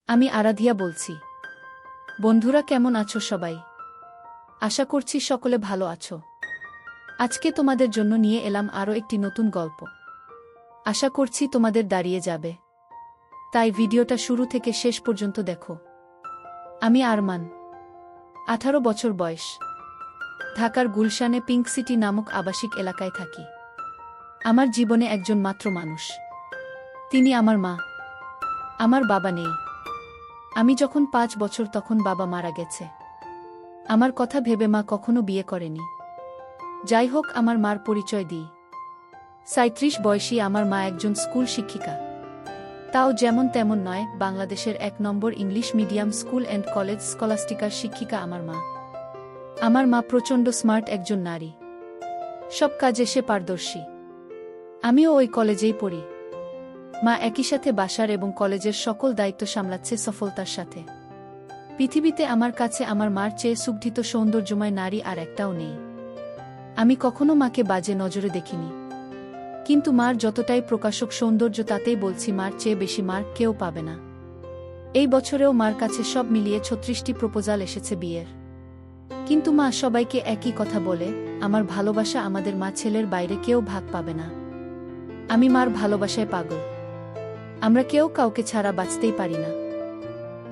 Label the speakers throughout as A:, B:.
A: আমি আরাধিয়া বলছি। বন্ধুরা, কেমন আছো সবাই? আশা করছি সকলে ভালো আছো। আজকে তোমাদের জন্য নিয়ে এলাম আরও একটি নতুন গল্প। আশা করছি তোমাদের দাঁড়িয়ে যাবে, তাই ভিডিওটা শুরু থেকে শেষ পর্যন্ত দেখো। আমি আরমান, 18 বছর বয়স। ঢাকার গুলশানে পিঙ্ক সিটি নামক আবাসিক এলাকায় থাকি। আমার জীবনে একজন মাত্র মানুষ, তিনি আমার মা। আমার বাবা নেই। আমি যখন 5 বছর তখন বাবা মারা গেছে। আমার কথা ভেবে মা কখনো বিয়ে করেনি। যাই হোক, আমার মার পরিচয় দিই। 37 বয়সী আমার মা একজন স্কুল শিক্ষিকা। তাও যেমন তেমন নয়, বাংলাদেশের 1 নম্বর English medium school and college স্কলাস্টিকার শিক্ষিকা আমার মা। আমার মা প্রচণ্ড স্মার্ট একজন নারী। সব কাজে সে পারদর্শী। আমিও ওই কলেজেই পড়ি। মা একই সাথে বাসার এবং কলেজের সকল দায়িত্ব সামলাচ্ছে সফলতার সাথে। পৃথিবীতে আমার কাছে আমার মার চেয়ে সুগঠিত সৌন্দর্যময় নারী আর একটাও নেই। আমি কখনো মাকে বাজে নজরে দেখিনি, কিন্তু মার যতটাই প্রকাশক সৌন্দর্য, তাতেই বলছি মার চেয়ে বেশি মার কেউ পাবে না। এই বছরেও মার কাছে সব মিলিয়ে 36টি প্রপোজাল এসেছে বিয়ের। কিন্তু মা সবাইকে একই কথা বলে, আমার ভালোবাসা আমাদের মা ছেলের বাইরে কেউ ভাগ পাবে না। আমি মার ভালোবাসায় পাগল। আমরা কেউ কাউকে ছাড়া বাঁচতেই পারি না।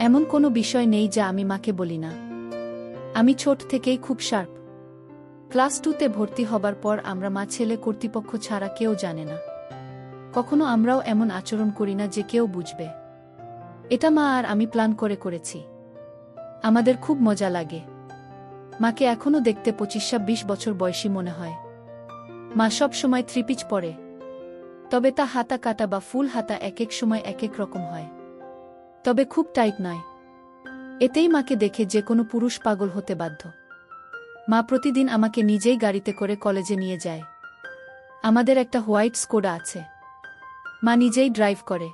A: এমন কোনো বিষয় নেই যা আমি মাকে বলি না। আমি ছোট থেকেই খুব শার্প। ক্লাস 2তে ভর্তি হবার পর আমরা মা ছেলে কর্তৃপক্ষ ছাড়া কেউ জানে না। কখনো আমরাও এমন আচরণ করি না যে কেউ বুঝবে। এটা মা আর আমি প্ল্যান করে করেছি। আমাদের খুব মজা লাগে। মাকে এখনও দেখতে 25-26 বছর বয়সী মনে হয়। মা সব সময় 3 পিচ পরে, তবে তা হাতা কাটা বা ফুল হাতা এক এক সময় এক এক রকম হয়, তবে খুব টাইট নয়। এতেই মাকে দেখে যে কোনো পুরুষ পাগল হতে বাধ্য। মা প্রতিদিন আমাকে নিজেই গাড়িতে করে কলেজে নিয়ে যায়। আমাদের একটা হোয়াইট স্কোডা আছে। মা নিজেই ড্রাইভ করে।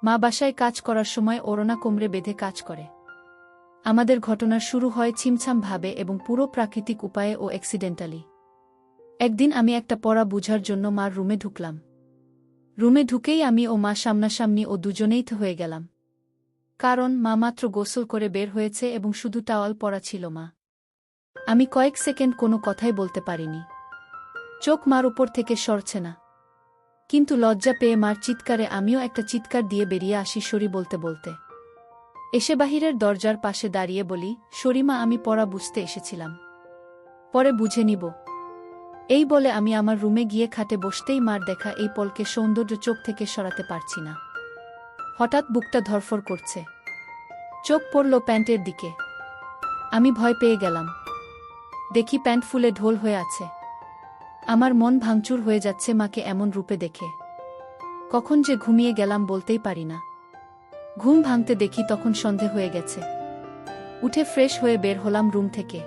A: মা বাসায় কাজ করার সময় ওড়না কোমরে বেঁধে কাজ করে। আমাদের ঘটনার শুরু হয় ছিমছামভাবে এবং পুরো প্রাকৃতিক উপায়ে ও অ্যাক্সিডেন্টালি। একদিন আমি একটা পড়া বুঝার জন্য মার রুমে ঢুকলাম। রুমে ঢুকেই আমি ও মা সামনাসামনি ও দুজনেই হয়ে গেলাম। কারণ মা মাত্র গোসল করে বের হয়েছে এবং শুধু টাওয়াল পরা ছিল মা। আমি কয়েক সেকেন্ড কোনো কথাই বলতে পারিনি। চোখ মার উপর থেকে সরছে না। কিন্তু লজ্জা পেয়ে মার চিৎকারে আমিও একটা চিৎকার দিয়ে বেরিয়ে আসি সরি বলতে বলতে। এসে বাহিরের দরজার পাশে দাঁড়িয়ে বলি, সরি মা, আমি পড়া বুঝতে এসেছিলাম, পরে বুঝে নিব। এই বলে আমি আমার রুমে গিয়ে খাটে বসতেই মার দেখা এই পলকে সৌন্দর্য চোখ থেকে সরাতে পারছি না। হঠাৎ বুকটা ধরফর করছে। চোখ পড়ল প্যান্টের দিকে। আমি ভয় পেয়ে গেলাম। দেখি প্যান্ট ফুলে ঢোল হয়ে আছে। আমার মন ভাঙচুর হয়ে যাচ্ছে মাকে এমন রূপে দেখে। কখন যে ঘুমিয়ে গেলাম বলতেই পারি না। ঘুম ভাঙতে দেখি তখন সন্ধে হয়ে গেছে। উঠে ফ্রেশ হয়ে বের হলাম রুম থেকে।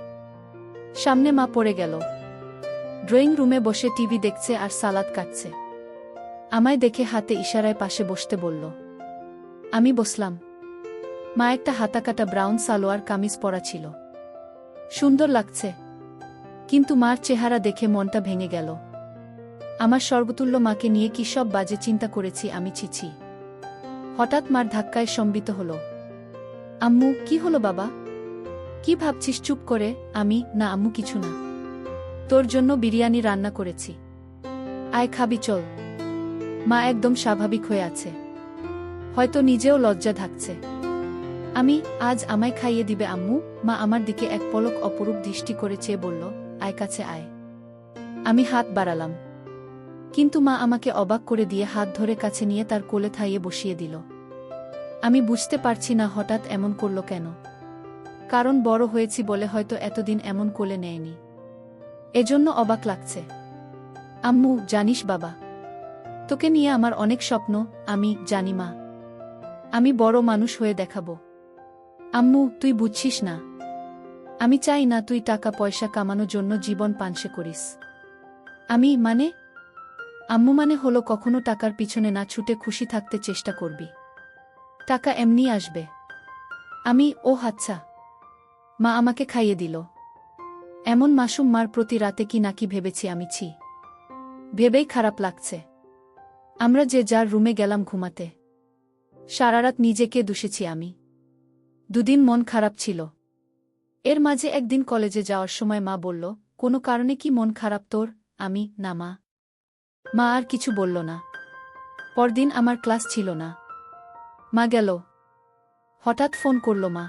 A: সামনে মা পড়ে গেল। ড্রয়িং রুমে বসে টিভি দেখছে আর সালাদ কাটছে। আমায় দেখে হাতে ইশারায় পাশে বসতে বলল। আমি বসলাম। মা একটা হাতাকাটা ব্রাউন সালোয়ার কামিজ পরা ছিল। সুন্দর লাগছে। কিন্তু মার চেহারা দেখে মনটা ভেঙে গেল। আমার সর্বতুল্য মাকে নিয়ে কি সব বাজে চিন্তা করেছি আমি, ছিছি। হঠাৎ মার ধাক্কায় সম্বিত হল। আম্মু, কি হলো বাবা? কি ভাবছিস চুপ করে? আমি, না আম্মু কিছু না। তোর জন্য বিরিয়ানি রান্না করেছি, আয় খাবি চল। মা একদম স্বাভাবিক হয়ে আছে। হয়তো নিজেও লজ্জা ঢাকছে। আমি, আজ আমায় খাইয়ে দিবে আম্মু? মা আমার দিকে এক পলক অপরূপ দৃষ্টি করে চেয়ে বলল, আয় কাছে আয়। আমি হাত বাড়ালাম, কিন্তু মা আমাকে অবাক করে দিয়ে হাত ধরে কাছে নিয়ে তার কোলে থাইয়ে বসিয়ে দিল। আমি বুঝতে পারছি না হঠাৎ এমন করল কেন। কারণ বড় হয়েছি বলে হয়তো এতদিন এমন কোলে নেয়নি, এজন্য অবাক লাগছে। আম্মু, জানিস বাবা, তোকে নিয়ে আমার অনেক স্বপ্ন। আমি জানি মা, আমি বড় মানুষ হয়ে দেখাবো। আম্মু, তুই বুঝছিস না। আমি চাই না তুই টাকা পয়সা কামানোর জন্য জীবন পানসে করিস। আমি মানে? আম্মু মানে হলো কখনো টাকার পিছনে না ছুটে খুশি থাকতে চেষ্টা করবি। টাকা এমনি আসবে। আমি, ও আচ্ছা। মা আমাকে খাইয়ে দিল। এমন মাসুম মার প্রতি রাতে কি নাকি ভেবেছি আমি, ছি। ভেবেই খারাপ লাগছে। আমরা যে যার রুমে গেলাম ঘুমাতে। সারারাত নিজেকে দুষেছি আমি। দুদিন মন খারাপ ছিল। এর মাঝে একদিন কলেজে যাওয়ার সময় মা বলল, কোনো কারণে কি মন খারাপ তোর? আমি, না মা। মা আর কিছু বলল না। পরদিন আমার ক্লাস ছিল না। মা গেল। হঠাৎ ফোন করল মা।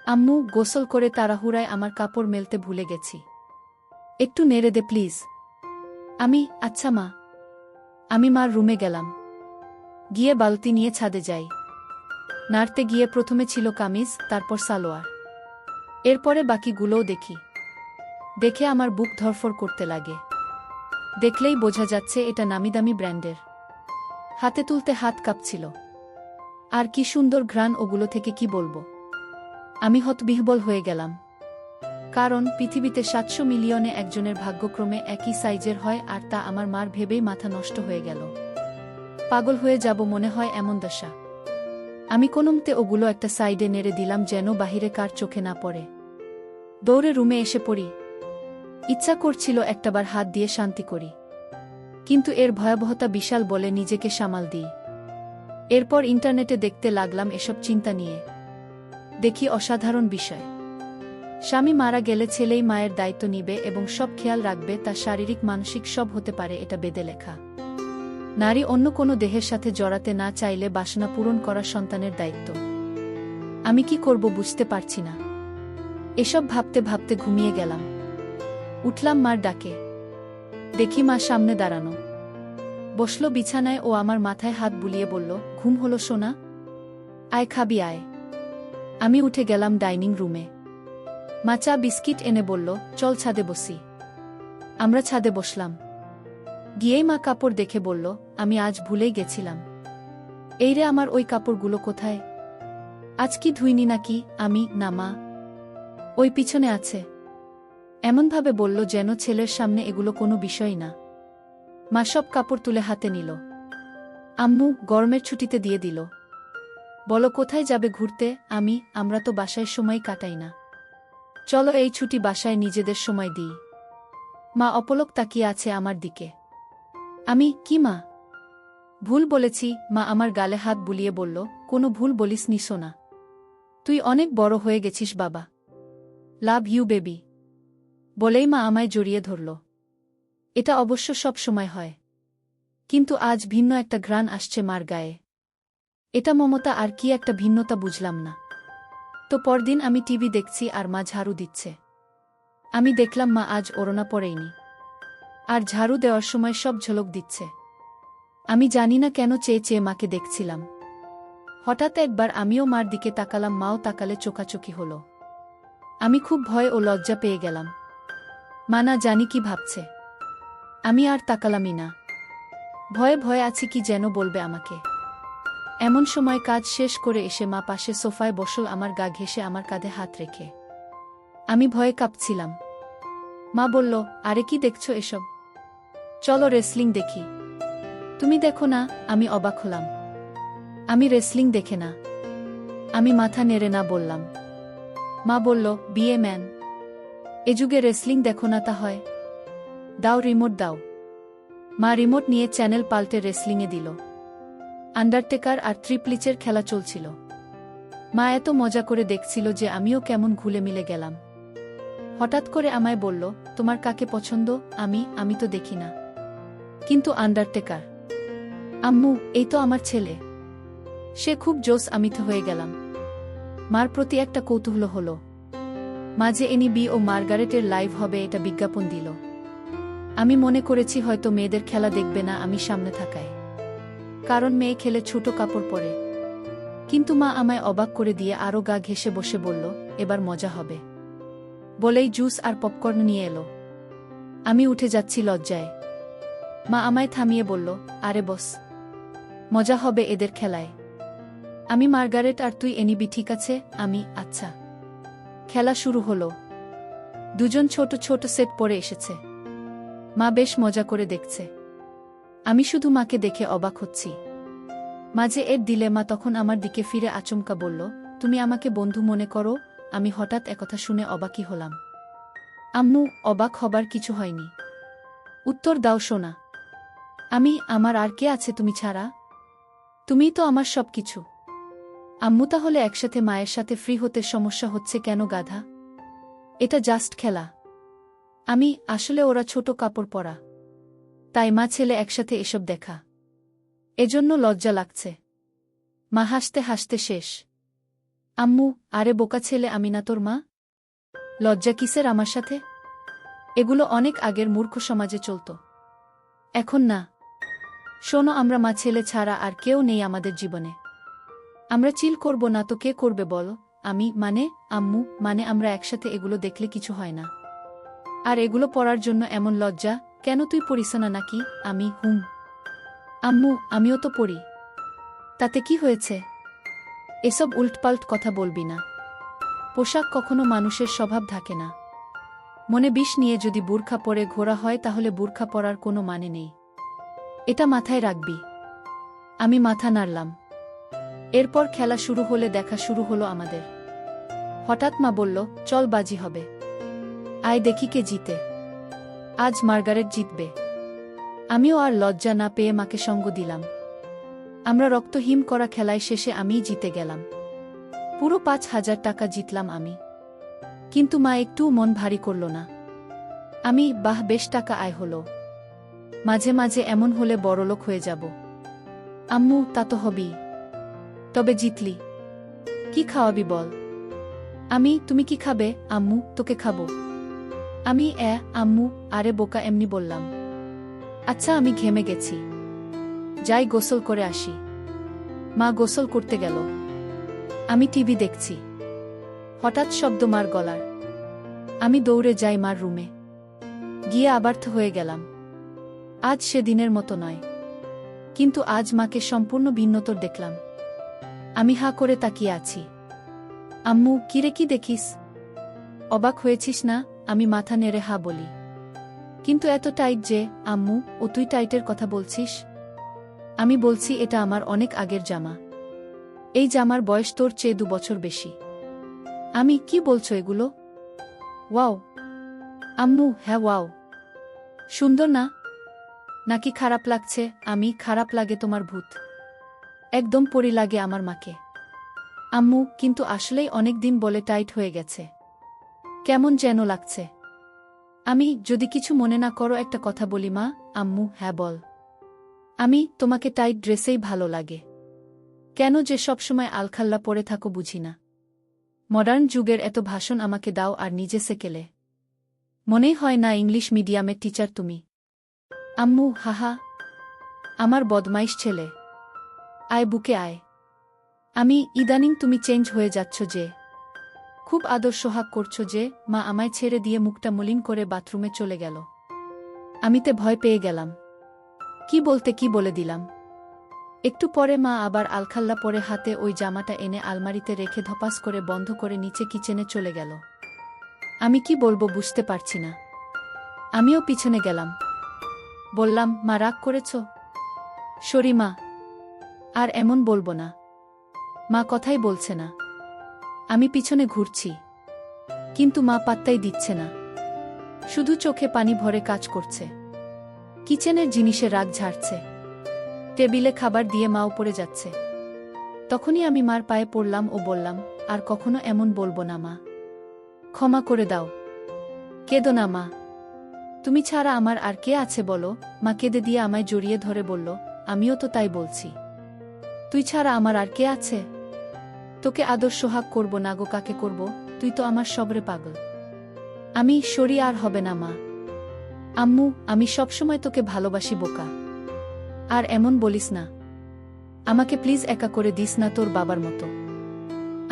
A: আম্মু, গোসল করে তাড়াহুড়ায় আমার কাপড় মেলতে ভুলে গেছি। একটু নেড়ে দে প্লিজ। আমি, আচ্ছা মা। আমি মার রুমে গেলাম। গিয়ে বালতি নিয়ে ছাদে যাই। নাড়তে গিয়ে প্রথমে ছিল কামিজ, তারপর সালোয়ার। এরপরে বাকিগুলোও দেখি। দেখে আমার বুক ধরফর করতে লাগে। দেখলেই বোঝা যাচ্ছে এটা নামিদামি ব্র্যান্ডের। হাতে তুলতে হাত কাঁপছিল। আর কি সুন্দর ঘ্রাণ ওগুলো থেকে, কি বলবো। আমি হতবিহ্বল হয়ে গেলাম। কারণ পৃথিবীতে ৭০০ মিলিয়নে একজনের ভাগ্যক্রমে একই সাইজের হয়, আর তা আমার মার ভেবেই মাথা নষ্ট হয়ে গেল। পাগল হয়ে যাব মনে হয়, এমন দশা। আমি কোনোমতে ওগুলো একটা সাইডে নেড়ে দিলাম যেন বাহিরে কার চোখে না পড়ে। দৌড়ে রুমে এসে পড়ি। ইচ্ছা করছিল একটাবার হাত দিয়ে শান্তি করি, কিন্তু এর ভয়াবহতা বিশাল বলে নিজেকে সামাল দিই। এরপর ইন্টারনেটে দেখতে লাগলাম এসব চিন্তা নিয়ে। দেখি অসাধারণ বিষয়। স্বামী মারা গেলে ছেলেই মায়ের দায়িত্ব নিবে এবং সব খেয়াল রাখবে, তা শারীরিক মানসিক সব হতে পারে, এটা বেদে লেখা। নারী অন্য কোনো দেহের সাথে জড়াতে না চাইলে বাসনা পূরণ করা সন্তানের দায়িত্ব। আমি কি করব বুঝতে পারছি না। এসব ভাবতে ভাবতে ঘুমিয়ে গেলাম। উঠলাম মার ডাকে। দেখি মা সামনে দাঁড়ানো। বসল বিছানায় ও আমার মাথায় হাত বুলিয়ে বলল, ঘুম হলো সোনা? আয় খাবি আয়। আমি উঠে গেলাম ডাইনিং রুমে। মা চা বিস্কিট এনে বলল, চল ছাদে বসি। আমরা ছাদে বসলাম। গিয়েই মা কাপড় দেখে বলল, আমি আজ ভুলেই গেছিলাম। এই রে, আমার ওই কাপড়গুলো কোথায়? আজ কি ধুইনি নাকি? আমি, না মা, ওই পিছনে আছে। এমনভাবে বলল যেন ছেলের সামনে এগুলো কোনো বিষয় না। মা সব কাপড় তুলে হাতে নিল। আম্মু, গরমের ছুটিতে দিয়ে দিল। বলো কোথায় যাবে ঘুরতে? আমি, আমরা তো বাসায় সময় কাটাই না। চলো এই ছুটি বাসায় নিজেদের সময় দিই। মা অপলক তাকিয়ে আছে আমার দিকে। আমি, কি মা? ভুল বলেছি। মা আমার গালে হাত বুলিয়ে বলল, কোনো ভুল বলিস নি সোনা। তুই অনেক বড় হয়ে গেছিস বাবা। Love you baby. বলেই মা আমায় জড়িয়ে ধরল। এটা অবশ্য সব সময় হয়, কিন্তু আজ ভিন্ন একটা ঘ্রাণ আসছে মার গায়ে। এটা মমতা আর কি একটা ভিন্নতা বুঝলাম না। তো পরদিন আমি টিভি দেখছি আর মা ঝাড়ু দিচ্ছে। আমি দেখলাম মা আজ ওড়না পরেইনি, আর ঝাড়ু দেওয়ার সময় সব ঝলক দিচ্ছে। আমি জানি না কেন চেয়ে চেয়ে মাকে দেখছিলাম। হঠাৎ একবার আমিও মার দিকে তাকালাম, মাও তাকালে, চোখাচোখি হলো। আমি খুব ভয় ও লজ্জা পেয়ে গেলাম। মা না জানি কি ভাবছে। আমি আর তাকালামই না। ভয়ে ভয়ে আছি, কি যেন বলবে আমাকে। এমন সময় কাজ শেষ করে এসে মা পাশে সোফায় বসল, আমার গা ঘেঁষে আমার কাঁধে হাত রেখে। আমি ভয়ে কাঁপছিলাম। মা বলল, আরে কি দেখছো এসব? চলো রেসলিং দেখি। তুমি দেখো না? আমি অবাক হলাম। আমি রেসলিং দেখে না। আমি মাথা নেড়ে না বললাম। মা বলল, বিয়ে ম্যান, এ যুগে রেসলিং দেখো না তা হয়? দাও রিমোট দাও। মা রিমোট নিয়ে চ্যানেল পাল্টে রেসলিংয়ে দিল। আন্ডারটেকার আর ট্রিপলিচের খেলা চলছিল। মা এত মজা করে দেখছিল যে আমিও কেমন ঘুলে মিলে গেলাম। হঠাৎ করে আমায় বলল, তোমার কাকে পছন্দ? আমি তো দেখি না। কিন্তু আন্ডারটেকার। আম্মু, এই তো আমার ছেলে। সে খুব জোস। আমি তো হয়ে গেলাম। মার প্রতি একটা কৌতূহল হলো। মাঝে এনবি ও মার্গারেটের লাইভ হবে এটা বিজ্ঞাপন দিল। আমি মনে করেছি হয়তো মেয়েদের খেলা দেখবে না আমি সামনে থাকায়, কারণ মেয়ে খেলে ছোট কাপড় পরে। কিন্তু মা আমায় অবাক করে দিয়ে আরও গা ঘেঁষে বসে বলল, এবার মজা হবে। বলেই জুস আর পপকর্ন নিয়ে এলো। আমি উঠে যাচ্ছি লজ্জায়। মা আমায় থামিয়ে বলল, আরে বস, মজা হবে এদের খেলায়। আমি, মার্গারেট আর তুই এনিবি, ঠিক আছে? আমি, আচ্ছা। খেলা শুরু হলো। দুজন ছোট ছোট সেট পরে এসেছে। মা বেশ মজা করে দেখছে। আমি শুধু মাকে দেখে অবাক হচ্ছি। মাঝে এর দিলে মা তখন আমার দিকে ফিরে আচমকা বলল, তুমি আমাকে বন্ধু মনে করো? আমি হঠাৎ একথা শুনে অবাকই হলাম। আম্মু, অবাক হবার কিছু হয়নি। উত্তর দাও সোনা। আমি, আমার আর কে আছে তুমি ছাড়া? তুমিই তো আমার সবকিছু। আম্মু তাহলে একসাথে মায়ের সাথে ফ্রি হতে সমস্যা হচ্ছে কেন গাধা? এটা জাস্ট খেলা। আমি আসলে ওরা ছোট কাপড় পরা, তাই মা ছেলে একসাথে এসব দেখা, এজন্য লজ্জা লাগছে। মা হাসতে হাসতে শেষ। আম্মু, আরে বোকা ছেলে, আমি না তোর মা? লজ্জা কিসের আমার সাথে? এগুলো অনেক আগের মূর্খ সমাজে চলত, এখন না। শোনো, আমরা মা ছেলে ছাড়া আর কেউ নেই আমাদের জীবনে। আমরা চিল করব না তো কে করবে বলো? আমি মানে আম্মু, মানে আমরা একসাথে এগুলো দেখলে কিছু হয় না। আর এগুলো পড়ার জন্য এমন লজ্জা কেন? তুই পড়িস না নাকি? আমি আম্মু, আমিও তো পড়ি। তাতে কি হয়েছে? এসব উল্টপাল্ট কথা বলবি না। পোশাক কখনো মানুষের স্বভাব থাকে না। মনে বিষ নিয়ে যদি বুরখা পরে ঘোরা হয় তাহলে বুরখা পরার কোনো মানে নেই। এটা মাথায় রাখবি। আমি মাথা নাড়লাম। এরপর খেলা শুরু হলে দেখা শুরু হলো আমাদের। হঠাৎ মা বলল, চল বাজি হবে, আয় দেখি কে জিতে। আজ মার্গারেট জিতবে। আমিও আর লজ্জা না পেয়ে মাকে সঙ্গ দিলাম। আমরা রক্তহিম করা খেলায় শেষে আমিই জিতে গেলাম। পুরো 5,000 টাকা জিতলাম আমি। কিন্তু মা একটুও মন ভারী করল না। আমি, বাহ, বেশ টাকা আয় হলো। মাঝে মাঝে এমন হলে বড়লোক হয়ে যাব। আম্মু, তা তো হবেই। তবে জিতলি, কি খাওয়াবি বল? আমি, তুমি কি খাবে? আম্মু, তোকে খাবো। আমি, আম্মু, আরে বোকা, এমনি বললাম। আচ্ছা, আমি ঘেমে গেছি, যাই গোসল করে আসি। মা গোসল করতে গেল। আমি টিভি দেখছি। হঠাৎ শব্দ মার গলার। আমি দৌড়ে যাই মার রুমে। গিয়ে আবার্থ হয়ে গেলাম। আজ সে দিনের মতো নয়। কিন্তু আজ মাকে সম্পূর্ণ ভিন্নতর দেখলাম। আমি হাঁ করে তাকিয়ে আছি। আম্মু, কিরে, কি দেখিস? অবাক হয়েছিস না? আমি মাথা নেড়ে হা বলি। কিন্তু এত টাইট যে? আম্মু, ও তুই টাইটের কথা বলছিস? আমি বলছি, এটা আমার অনেক আগের জামা। এই জামার বয়স তোর চেয়ে 2 বছর বেশি। আমি, কি বলছো এগুলো? ওয়াও আম্মু, হ্যাঁ ওয়াও। সুন্দর না? নাকি খারাপ লাগছে? আমি, খারাপ লাগে তোমার ভূত। একদম পরি লাগে আমার মাকে। আম্মু, কিন্তু আসলেই অনেক দিন বলে টাইট হয়ে গেছে, কেমন যেন লাগছে। আমি, যদি কিছু মনে না করো একটা কথা বলি মা? আম্মু, হ্যাঁ বল। আমি, তোমাকে টাইট ড্রেসেই ভালো লাগে। কেন যে সবসময় আলখাল্লা পরে থাকো বুঝি না। মডার্ন যুগের এত ভাষণ আমাকে দাও আর নিজে সেকেলে। মনেই হয় না ইংলিশ মিডিয়ামের টিচার তুমি। আম্মু, হাহা, আমার বদমাইশ ছেলে। আয় বুকে আয়। আমি, ইদানিং তুমি চেঞ্জ হয়ে যাচ্ছ যে, খুব আদর সোহাগ করছো যে। মা আমায় ছেড়ে দিয়ে মুখটা মলিন করে বাথরুমে চলে গেল। আমিতে ভয় পেয়ে গেলাম। কি বলতে কি বলে দিলাম। একটু পরে মা আবার আলখাল্লা পরে হাতে ওই জামাটা এনে আলমারিতে রেখে ধপাস করে বন্ধ করে নিচে কিচেনে চলে গেল। আমি কি বলবো বুঝতে পারছি না। আমিও পিছনে গেলাম। বললাম, মা রাগ করেছ? সরি মা, আর এমন বলবো না। মা কথাই বলছে না। আমি পিছনে ঘুরছি, কিন্তু মা পাত্তাই দিচ্ছে না, শুধু চোখে পানি ভরে কাজ করছে। কিচেনের জিনিসে রাগ ঝাড়ছে। টেবিলে খাবার দিয়ে মা উপরে যাচ্ছে। তখনই আমি মার পায়ে পড়লাম ও বললাম, আর কখনো এমন বলবো না মা, ক্ষমা করে দাও। কেঁদো না মা, তুমি ছাড়া আমার আর কে আছে বলো? মা কেঁদে দিয়ে আমায় জড়িয়ে ধরে বলল, আমিও তো তাই বলছি। তুই ছাড়া আমার আর কে আছে? তোকে আদর সোহাগ করব না গো কাকে করব? তুই তো আমার সবরে পাগল। আমি, সরি, আর হবে না মা। আম্মু, আমি সবসময় তোকে ভালোবাসি বোকা। আর এমন বলিস না। আমাকে প্লিজ একা করে দিস না তোর বাবার মতো।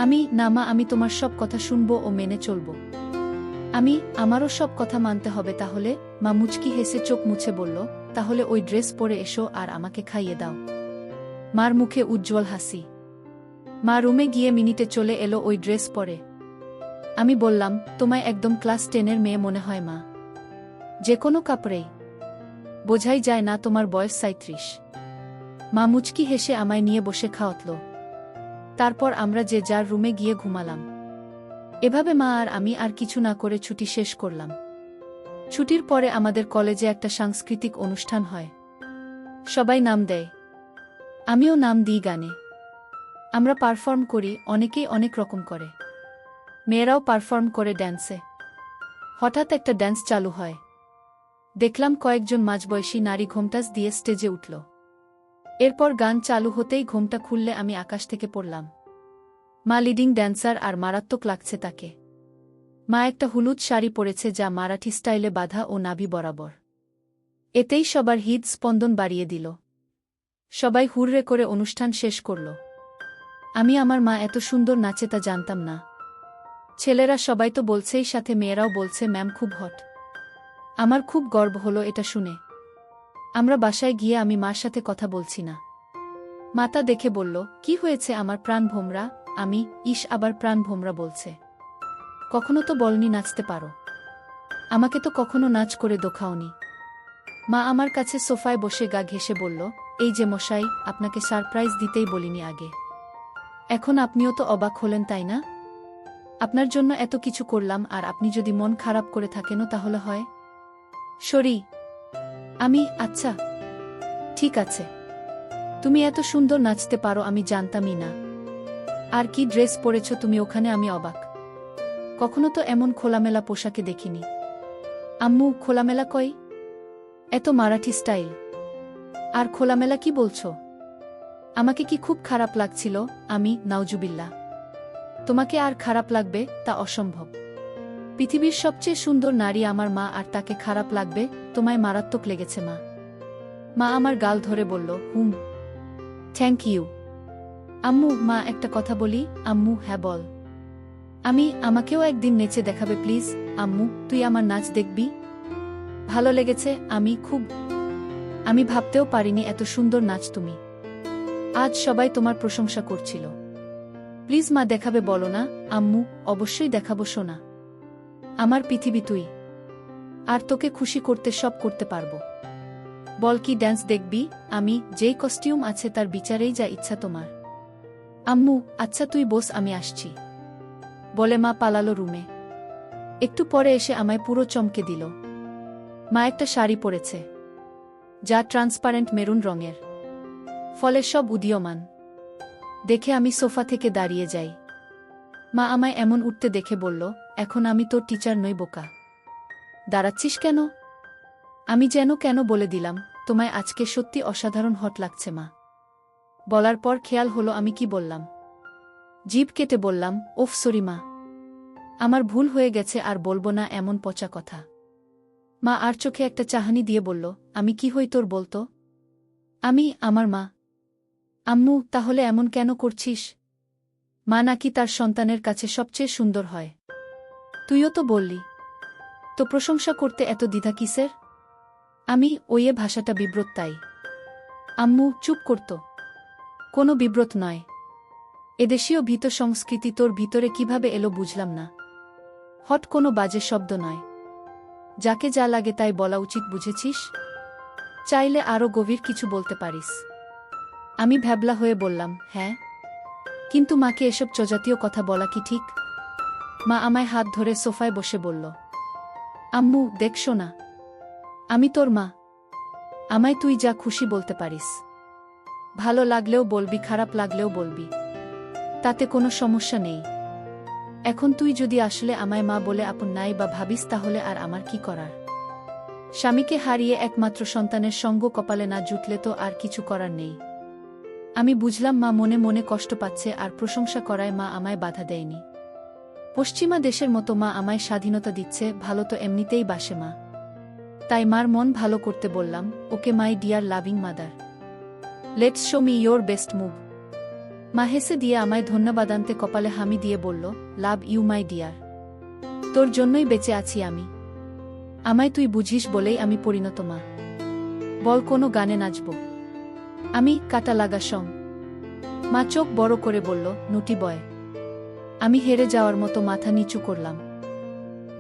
A: আমি, না মা, আমি তোমার সব কথা শুনবো ও মেনে চলব। আমি, আমারও সব কথা মানতে হবে তাহলে? মা মুচকি হেসে চোখ মুছে বলল, তাহলে ওই ড্রেস পরে এসো আর আমাকে খাইয়ে দাও। মার মুখে উজ্জ্বল হাসি। মা রুমে গিয়ে মিনিটে চলে এলো ওই ড্রেস পরে। আমি বললাম, তোমায় একদম ক্লাস 10-এর মেয়ে মনে হয় মা। যে কোনো কাপড়েই বোঝাই যায় না তোমার বয়স 37। মা মুচকি হেসে আমায় নিয়ে বসে খাওয়াতল। তারপর আমরা যে যার রুমে গিয়ে ঘুমালাম। এভাবে মা আর আমি আর কিছু না করে ছুটি শেষ করলাম। ছুটির পরে আমাদের কলেজে একটা সাংস্কৃতিক অনুষ্ঠান হয়। সবাই নাম দেয়। আমিও নাম দিই গানে। আমরা পারফর্ম করি, অনেকেই অনেক রকম করে। মেয়েরাও পারফর্ম করে ড্যান্সে। হঠাৎ একটা ড্যান্স চালু হয়। দেখলাম কয়েকজন মাঝবয়সী নারী ঘোমটাস দিয়ে স্টেজে উঠল। এরপর গান চালু হতেই ঘোমটা খুললে আমি আকাশ থেকে পড়লাম। মা লিডিং ড্যান্সার আর মারাত্মক লাগছে তাকে। মা একটা হলুদ শাড়ি পরেছে যা মারাঠি স্টাইলে বাঁধা ও নাভি বরাবর। এতেই সবার হৃদ স্পন্দন বাড়িয়ে দিল। সবাই হুররে করে অনুষ্ঠান শেষ করল। আমি আমার মা এত সুন্দর নাচে তা জানতাম না। ছেলেরা সবাই তো বলছেই, সাথে মেয়েরাও বলছে ম্যাম খুব হট। আমার খুব গর্ব হলো এটা শুনে। আমরা বাসায় গিয়ে আমি মার সাথে কথা বলছি না। মাতা দেখে বলল, কি হয়েছে আমার প্রাণ ভোমরা? আমি, ইস আবার প্রাণ ভোমরা বলছে। কখনো তো বলনি নাচতে পারো। আমাকে তো কখনো নাচ করে দেখাওনি। মা আমার কাছে সোফায় বসে গা ঘেঁষে বলল, এই যে মশাই, আপনাকে সারপ্রাইজ দিতেই বলিনি আগে। এখন আপনিও তো অবাক হলেন তাই না? আপনার জন্য এত কিছু করলাম আর আপনি যদি মন খারাপ করে থাকেনও তাহলে হয়। সরি। আমি, আচ্ছা ঠিক আছে। তুমি এত সুন্দর নাচতে পারো আমি জানতামই না। আর কি ড্রেস পরেছ তুমি ওখানে, আমি অবাক। কখনো তো এমন খোলামেলা পোশাকে দেখিনি। আম্মু, খোলামেলা কই? এত মারাঠি স্টাইল। আর খোলামেলা কি বলছো? আমাকে কি খুব খারাপ লাগছিল? আমি, নাউজুবিল্লাহ। তোমাকে আর খারাপ লাগবে তা অসম্ভব। পৃথিবীর সবচেয়ে সুন্দর নারী আমার মা, আর তাকে খারাপ লাগবে? তোমায় মারাত্মক লেগেছে মা। মা আমার গাল ধরে বলল, হুম, থ্যাংক ইউ। আম্মু, মা একটা কথা বলি? আম্মু, হ্যাঁ বল। আমাকেও একদিন নেচে দেখাবে প্লিজ? আম্মু, তুই আমার নাচ দেখবি? ভালো লেগেছে, আমি ভাবতেও পারিনি এত সুন্দর নাচ তুমি। আজ সবাই তোমার প্রশংসা করছিল। প্লিজ মা, দেখাবে বলো না? আম্মু, অবশ্যই দেখাবো সোনা। আমার পৃথিবী তুই। আর তোকে খুশি করতে সব করতে পারবো। বল কি ড্যান্স দেখবি? আমি, যেই কস্টিউম আছে তার বিচারেই যা ইচ্ছা তোমার। আম্মু, আচ্ছা তুই বস, আমি আসছি বলে মা পালালো রুমে। একটু পরে এসে আমায় পুরো চমকে দিল। মা একটা শাড়ি পরেছে যা ট্রান্সপারেন্ট মেরুন রঙের, ফলে সব উদীয়মান। দেখে আমি সোফা থেকে দাঁড়িয়ে যাই। মা আমায় এমন উঠতে দেখে বলল, এখন আমি তোর টিচার নই বোকা। দাঁড়াচ্ছিস কেন? আমি যেন কেন বলে দিলাম, তোমায় আজকে সত্যি অসাধারণ হট লাগছে মা। বলার পর খেয়াল হলো আমি কি বললাম। জিভ কেটে বললাম, ওফ সরি মা, আমার ভুল হয়ে গেছে, আর বলবো না এমন পচা কথা। মা আর চোখে একটা চাহানি দিয়ে বলল, আমি কি হই তোর বলতো? আমি, আমার মা। আম্মু, তাহলে এমন কেন করছিস? মা নাকি তার সন্তানের কাছে সবচেয়ে সুন্দর হয়। তুইও তো বললি। তো প্রশংসা করতে এত দ্বিধা কিসের? আমি, ওইয়ে ভাষাটা বিব্রত তাই। আম্মু, চুপ করত। কোনো বিব্রত নয়। এদেশীয় ভীত সংস্কৃতি তোর ভিতরে কিভাবে এলো বুঝলাম না। হট কোনো বাজে শব্দ নয়। যাকে যা লাগে তাই বলা উচিত, বুঝেছিস? চাইলে আরও গভীর কিছু বলতে পারিস। আমি ভ্যাবলা হয়ে বললাম, হ্যাঁ, কিন্তু মাকে এসব চজাতীয় কথা বলা কি ঠিক? মা আমায় হাত ধরে সোফায় বসে বলল, আম্মু দেখছো না, আমি তোর মা। আমায় তুই যা খুশি বলতে পারিস। ভালো লাগলেও বলবি, খারাপ লাগলেও বলবি, তাতে কোনো সমস্যা নেই। এখন তুই যদি আসলে আমায় মা বলে আপন নাই বা ভাবিস, তাহলে আর আমার কি করার? স্বামীকে হারিয়ে একমাত্র সন্তানের সঙ্গ কপালে না জুটলে তো আর কিছু করার নেই। আমি বুঝলাম মা মনে মনে কষ্ট পাচ্ছে, আর প্রশংসা করায় মা আমায় বাধা দেয়নি। পশ্চিমা দেশের মতো মা আমায় স্বাধীনতা দিচ্ছে, ভালো তো এমনিতেই বাসে মা। তাই মার মন ভালো করতে বললাম, okay my dear loving mother, let's show me your best move. মা হেসে দিয়ে আমায় ধন্যবাদান্তে কপালে হামি দিয়ে বলল, লাভ ইউ মাই ডিয়ার। তোর জন্যই বেঁচে আছি আমি। আমায় তুই বুঝিস বলেই আমি পরিণত মা। বল কোনো গানে নাচব? আমি, কাটা লাগা সং। মা চোখ বড় করে বলল, নুটি বয়। আমি হেরে যাওয়ার মতো মাথা নিচু করলাম।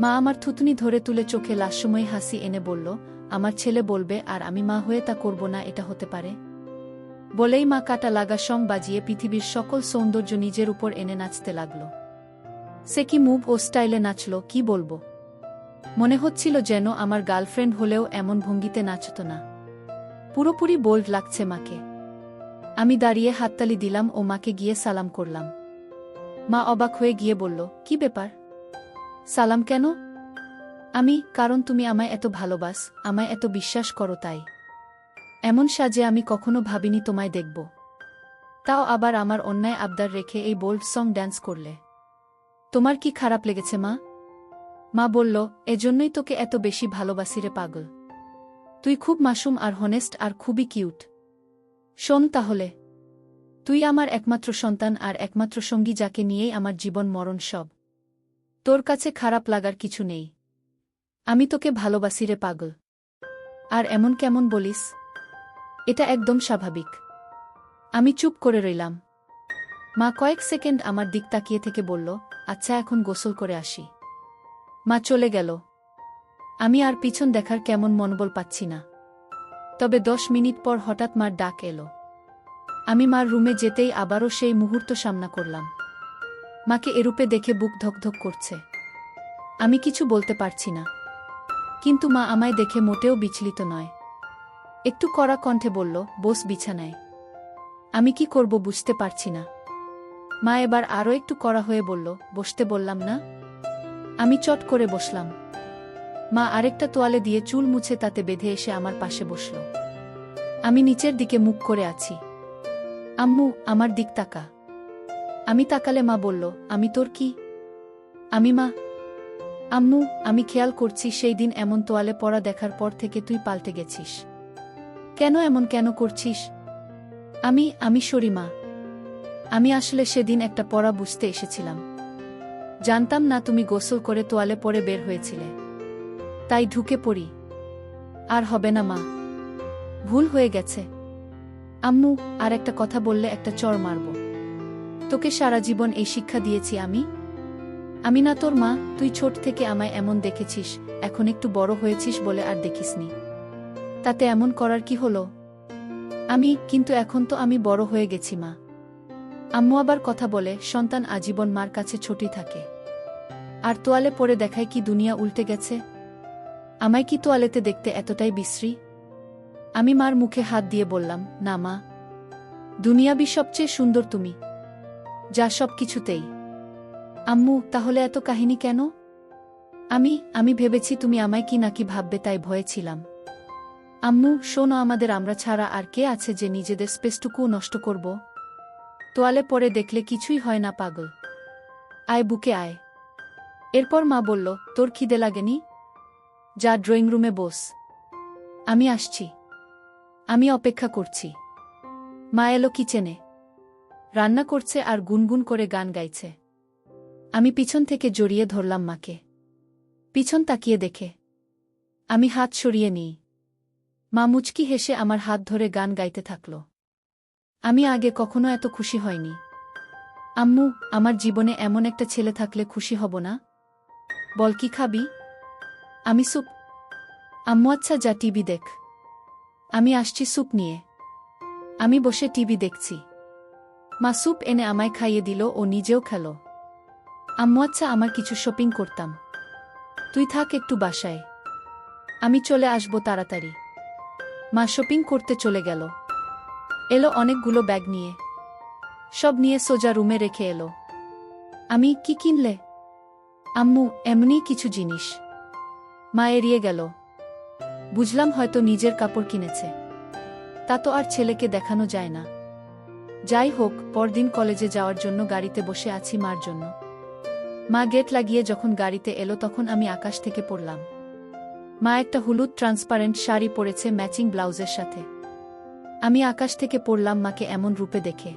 A: মা আমার থুতনি ধরে তুলে চোখে লাস্যময়ী হাসি এনে বলল, আমার ছেলে বলবে আর আমি মা হয়ে তা করব না, এটা হতে পারে? বলেই মা কাটা লাগা সং বাজিয়ে পৃথিবীর সকল সৌন্দর্য নিজের উপর এনে নাচতে লাগল। সে কি মুভ ও স্টাইলে নাচল, কি বলবো। মনে হচ্ছিল যেন আমার গার্লফ্রেন্ড হলেও এমন ভঙ্গিতে নাচত না। পুরোপুরি বোল্ড লাগছে মাকে। আমি দাঁড়িয়ে হাততালি দিলাম ও মাকে গিয়ে সালাম করলাম। মা অবাক হয়ে গিয়ে বলল, কি ব্যাপার? সালাম কেন? কারণ তুমি আমায় এত ভালোবাস, আমায় এত বিশ্বাস করো তাই। এমন সাজে আমি কখনো ভাবিনি তোমায় দেখব। তাও আবার আমার অন্যায় আবদার রেখে এই বোল্ড সং ড্যান্স করলে। তোমার কি খারাপ লেগেছে মা? মা বলল, এজন্যই তোকে এত বেশি ভালোবাসি রে পাগল। তুই খুব মাসুম আর হনেস্ট আর খুবই কিউট। শোন তাহলে, তুই আমার একমাত্র সন্তান আর একমাত্র সঙ্গী, যাকে নিয়েই আমার জীবন মরণ সব। তোর কাছে খারাপ লাগার কিছু নেই। আমি তোকে ভালোবাসি রে পাগল। আর এমন কেমন বলিস? এটা একদম স্বাভাবিক। আমি চুপ করে রইলাম। মা কয়েক সেকেন্ড আমার দিক তাকিয়ে থেকে বলল, আচ্ছা এখন গোসল করে আসি। মা চলে গেল। আমি আর পিছন দেখার কেমন মনোবল পাচ্ছি না। তবে 10 মিনিট পর হঠাৎ মার ডাক এলো। আমি মার রুমে যেতেই আবারও সেই মুহূর্ত সামনা করলাম। মাকে এরূপে দেখে বুক ধকধক করছে। আমি কিছু বলতে পারছি না। কিন্তু মা আমায় দেখে মোটেও বিচলিত নয়। একটু কড়া কণ্ঠে বলল, বস বিছানায়। আমি কি করব বুঝতে পারছি না। মা এবার আরও একটু কড়া হয়ে বলল, বসতে বললাম না? আমি চট করে বসলাম। মা আরেকটা তোয়ালে দিয়ে চুল মুছে তাতে বেঁধে এসে আমার পাশে বসল। আমি নিচের দিকে মুখ করে আছি। আম্মু, আমার দিক তাকা। আমি তাকালে মা বলল, আমি তোর কি? মা। আম্মু, আমি খেয়াল করছি সেই দিন এমন তোয়ালে পরা দেখার পর থেকে তুই পাল্টে গেছিস। কেন করছিস? আমি সরি মা। আমি আসলে সেদিন একটা পড়া বুঝতে এসেছিলাম। জানতাম না তুমি গোসল করে তোয়ালে পরে বের হয়েছিলে। তাই ঢুকে পড়ি। আর হবে না মা, ভুল হয়ে গেছে। আম্মু, আর একটা কথা বললে একটা চড় মারব। তোকে সারা জীবন এই শিক্ষা দিয়েছি আমি না তোর মা? তুই ছোট থেকে আমায় এমন দেখেছিস, এখন একটু বড় হয়েছিস বলে আর দেখিসনি। তাতে এমন করার কি হলো? কিন্তু এখন তো আমি বড় হয়ে গেছি মা। আম্মু আবার কথা বলে, সন্তান আজীবন মার কাছে ছোটই থাকে। আর তোয়ালে পরে দেখায় কি দুনিয়া উল্টে গেছে? আমায় কি তোয়ালেতে দেখতে এতটাই বিশ্রী? আমি মার মুখে হাত দিয়ে বললাম, না মা, দুনিয়াবি সবচেয়ে সুন্দর তুমি, যা সব কিছুতেই। আম্মু, তাহলে এত কাহিনী কেন? আমি ভেবেছি তুমি আমায় কি নাকি ভাববে, তাই ভয়ে ছিলাম। আম্মু শোনো, আমরা ছাড়া আর কে আছে যে নিজেদের স্পেসটুকুও নষ্ট করব? তোয়ালে পরে দেখলে কিছুই হয় না পাগল। আয় বুকে আয়। এরপর মা বলল, তোর খিদে লাগেনি? যা ড্রয়িং রুমে বস। আমি আসছি। আমি অপেক্ষা করছি। মা এলো কিচেনে। রান্না করছে আর গুনগুন করে গান গাইছে। আমি পিছন থেকে জড়িয়ে ধরলাম মাকে। পিছন তাকিয়ে দেখে আমি হাত সরিয়ে নিই। মা মুচকি হেসে আমার হাত ধরে গান গাইতে থাকল। আমি আগে কখনো এত খুশি হয়নি। আম্মু, আমার জীবনে এমন একটা ছেলে থাকলে খুশি হব না? বল কি খাবি? আমি স্যুপ। আম্মু আচ্ছা যা টিভি দেখ। আমি আসছি স্যুপ নিয়ে। আমি বসে টিভি দেখছি। মা স্যুপ এনে আমায় খাইয়ে দিল ও নিজেও খেল। আম্মু আচ্ছা আমার কিছু শপিং করতাম। তুই থাক একটু বাসায়, আমি চলে আসব তাড়াতাড়ি। মা শপিং করতে চলে গেল। এলো অনেকগুলো ব্যাগ নিয়ে। সব নিয়ে সোজা রুমে রেখে এলো। আমি কি কিনলে? আম্মু এমনি কিছু জিনিস। মা এড়িয়ে গেল। বুঝলাম হয়তো নিজের কাপড় কিনেছে। তা তো আর ছেলেকে দেখানো যায় না। যাই হোক, পরদিন কলেজে যাওয়ার জন্য গাড়িতে বসে আছি মার জন্য। মা গেট লাগিয়ে যখন গাড়িতে এলো তখন আমি আকাশ থেকে পড়লাম। মা একটা হলুদ ট্রান্সপারেন্ট শাড়ি পরেছে ম্যাচিং ব্লাউজের সাথে। আমি আকাশ থেকে পড়লাম মাকে এমন রূপে দেখে।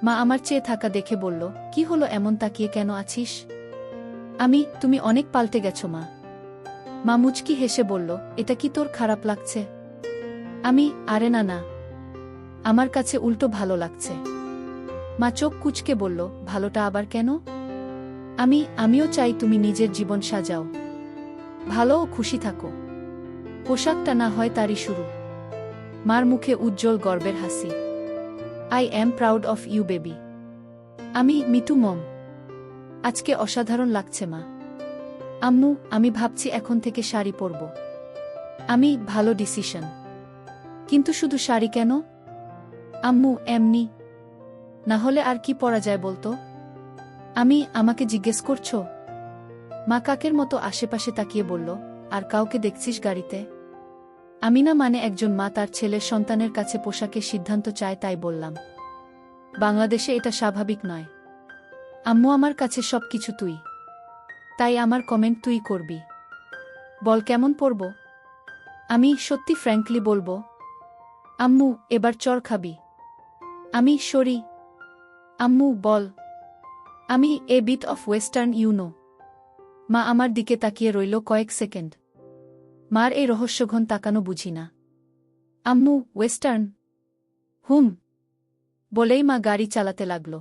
A: মা আমার চেয়ে থাকা দেখে বলল, কি হলো, এমন তাকিয়ে কেন আছিস? তুমি অনেক পাল্টে গেছো মা। মা মুচকি হেসে বলল, এটা কি তোর খারাপ লাগছে? আরে না না, আমার কাছে উল্টো ভালো লাগছে। মা চোখ কুঁচকে বলল, ভালোটা আবার কেন? আমিও চাই তুমি নিজের জীবন সাজাও, ভালো ও খুশি থাকো। পোশাকটা না হয় তারই শুরু। মার মুখে উজ্জ্বল গর্বের হাসি। I am proud of you baby. Me too mom. আজকে অসাধারণ লাগছে মা। আম্মু, আমি ভাবছি এখন থেকে শাড়ি পরব। ভালো ডিসিশন। কিন্তু শুধু শাড়ি কেন? আম্মু, এমনি। না হলে আর কি পরা যায় বলতো? আমাকে জিজ্ঞেস করছো? মা কাকের মতো আশেপাশে তাকিয়ে বলল, আর কাউকে দেখছিস গাড়িতে? আমি না, মানে একজন মা তার ছেলের সন্তানের কাছে পোশাকের সিদ্ধান্ত চায়, তাই বললাম। বাংলাদেশে এটা স্বাভাবিক নয়। আম্মু, আমার কাছে সব কিছু তুই। তাই আমার কমেন্ট তুই করবি। বল কেমন পরব? আমি সত্যি ফ্র্যাঙ্কলি বলবো। আম্মু, এবার চড় খাবি? সরি। আম্মু, বল। A bit of western you know. মা আমার দিকে তাকিয়ে রইল কয়েক সেকেন্ড। মার এই রহস্যঘন তাকানো বুঝি না। আম্মু, ওয়েস্টার্ন? হুম। বলেই মা গাড়ি চালাতে লাগল।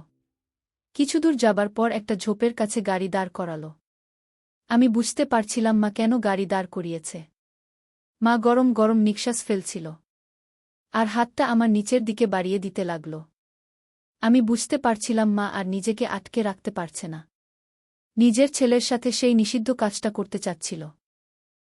A: কিছুদূর যাবার পর একটা ঝোপের কাছে গাড়ি দাঁড় করাল। আমি বুঝতে পারছিলাম মা কেন গাড়ি দাঁড় করিয়েছে। মা গরম গরম নিঃশ্বাস ফেলছিল। আর হাতটা আমার নিচের দিকে বাড়িয়ে দিতে লাগল। আমি বুঝতে পারছিলাম মা আর নিজেকে আটকে রাখতে পারছে না। নিজের ছেলের সাথে সেই নিষিদ্ধ কাজটা করতে চাচ্ছিল।